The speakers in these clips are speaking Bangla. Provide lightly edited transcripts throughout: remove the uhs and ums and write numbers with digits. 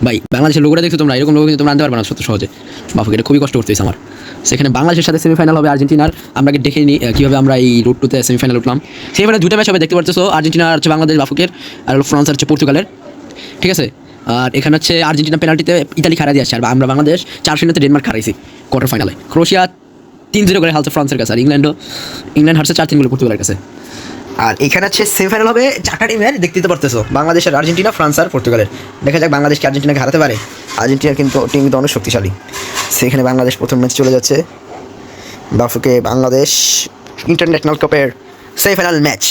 ভাই বাংলাদেশের লোগোটা দেখছো তোমরা, এরকম লোগো কিন্তু তোমরা আনতে পারবে না সত্য সহজে। বাফুকে এটা খুবই কষ্ট করতেছে আমার। সেখানে বাংলাদেশের সাথে সেমিফাইনাল হবে আর্জেন্টিনার। আমরা দেখে নিই কীভাবে আমরা এই রুট টুতে সেমিফাইনাল উঠলাম। সেমিফাইনাল দুটো ম্যাচ হবে দেখতে পাচ্ছ, আর্জেন্টিনা হচ্ছে বাংলাদেশ বাফুকের, আর ফ্রান্স হচ্ছে পর্তুগালের। ঠিক আছে, আর এখানে হচ্ছে আর্জেন্টিনা পেনাল্টিতে ইতালি হারা দিয়ে আসছে, আর আমরা বাংলাদেশ 4-0 ডেনমার্ক হারাইছি কোয়ার্টার ফাইনালে। ক্রোয়েশিয়া 3-0 করে হারছে ফ্রান্সের কাছে, আর ইংল্যান্ড হারছে 4-3 গোলে পর্তুগালের কাছে। আর এখানে হচ্ছে সেমিফাইনাল হবে চারটা টিমের, দেখতে তো পারতেছো, বাংলাদেশের, আর্জেন্টিনা, ফ্রান্স আর পর্তুগালের। দেখা যাক বাংলাদেশকে আর্জেন্টিনাকে হারাতে পারে। আর্জেন্টিনার কিন্তু টিম কিন্তু অনেক শক্তিশালী। সেখানে বাংলাদেশ প্রথম ম্যাচ চলে যাচ্ছে বাফুকে বাংলাদেশ ইন্টারন্যাশনাল কাপের সেমিফাইনাল ম্যাচ।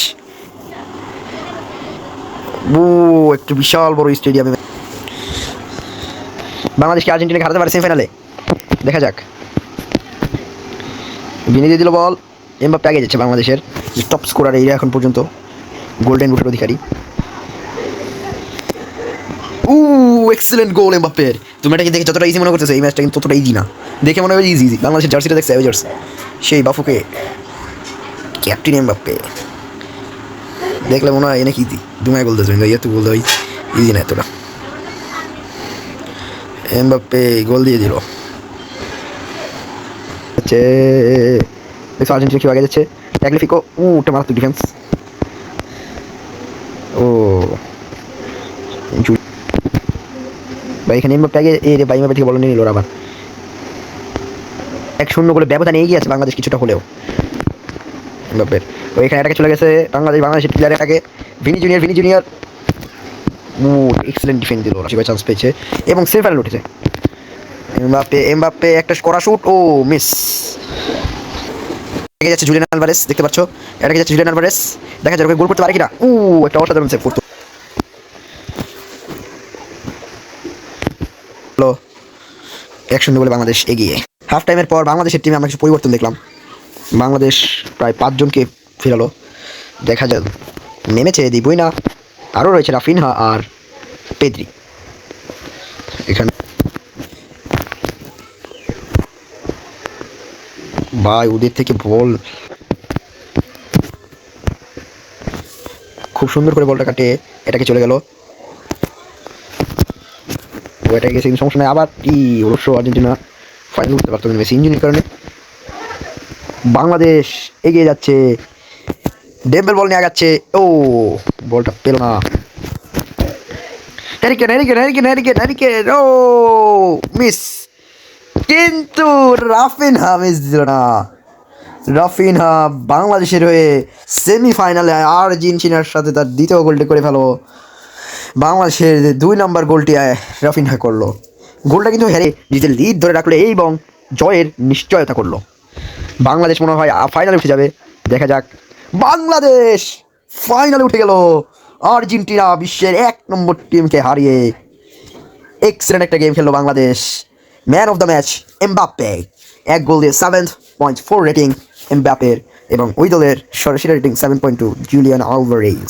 একটু বিশাল বড় স্টেডিয়ামে বাংলাদেশকে আর্জেন্টিনাকে হারাতে পারে সেমিফাইনালে, দেখা যাক। বিনি দিয়ে দিল বল, এমবাপ্পে আগে যাচ্ছে বাংলাদেশের টপ স্কোরার এই এখন পর্যন্ত, গোল্ডেন বুটের অধিকারী। এক্সেলেন্ট গোল এমবাপ্পের। তুমি এটাকে দেখে যতটা ইজি মনে করতেছো, এই ম্যাচটা কিন্তু ততটা ইজি না, দেখে মনে হয় ইজি। বাংলাদেশের জার্সিটা দেখছে অ্যাভেজার্স, সেই বাফুকে ক্যাপ্টেন এমবাপ্পে দেখলে মনে হয় নাকি ইজি। দুমায় গোল দিয়েছে, ইয়ে তো বলতে হয় ইজি না এতটা। এমবাপ্পে গোল দিয়ে দিল। হচ্ছে আর্জেন্টিনা কেউ আগে যাচ্ছে, ট্যাগলিফিকো, ওটা মারাত্মক ডিফেন্স। ভাই এখানে এমবাপ্পে আগে ভাই এমবাপ্পে থেকে বল নিয়ে নিল আবার। 1-0 গোলে ব্যবধান এগিয়ে আছে বাংলাদেশ কিছুটা হলেও এমবাপ্পের। এখানে এটাকে চলে গেছে বাংলাদেশের প্লেয়ারের আগে ভিনি জুনিয়র এক্সেলেন্ট ডিফেন্স দিল, রাশিভাই চান্স পেয়েছে এবং সেমিফাইনাল উঠেছে। এমবাপ্পে একটা করা শুট, মিস। এগিয়ে যাচ্ছে জুলিয়ান আলভারেস, দেখতে পাচ্ছ, এটাকে যাচ্ছে জুলিয়ান আলভারেস, দেখা যাক গোল করতে পারে কিনা। একটা অসাধারণ সেভ করতো। 1-0 বলে বাংলাদেশ এগিয়ে। হাফ টাইমের পর বাংলাদেশের টিমে আমরা কিছু পরিবর্তন দেখলাম। বাংলাদেশ প্রায় 5 জনকে ফেরালো, দেখা যাক। নেমেছে দি বইনা, আরও রয়েছে রাফিনহা আর পেদ্রি। এখানে ভাই ওদের থেকে বল খুব সুন্দর করে বলটা কাটে এটাকে চলে গেল। এটা গেছে কিন্তু সমস্যা নেই। আবার অবশ্য আর্জেন্টিনা ফাইনাল উঠতে পারতো মেসি ইঞ্জুরির কারণে। বাংলাদেশ এগিয়ে যাচ্ছে, ডেম্বেল বল নিয়ে আগাচ্ছে, বলটা পেল না। Hurricane, miss. কিন্তু রাফিনহা মিস দিল না। রাফিনহা বাংলাদেশের হয়ে সেমিফাইনালে আর্জেন্টিনার সাথে তার দ্বিতীয় গোলটি করে ফেলো। বাংলাদেশের 2 নম্বর গোলটি রাফিনহা করলো। গোলটা কিন্তু হেরে নিজের লিড ধরে রাখলো এবং জয়ের নিশ্চয়তা করলো। বাংলাদেশ মনে হয় ফাইনালে উঠে যাবে, দেখা যাক। বাংলাদেশ ফাইনালে উঠে গেল, আর্জেন্টিনা বিশ্বের 1 নম্বর টিমকে হারিয়ে। এক্সেলেন্ট একটা গেম খেললো Bangladesh. Man of the match Mbappe, 1 গোল দিয়ে 7.4 রেটিং এমবাপ্পের, এবং ওই দলের সরাসরি রেটিং 7.2 জুলিয়ান আলভারেজ।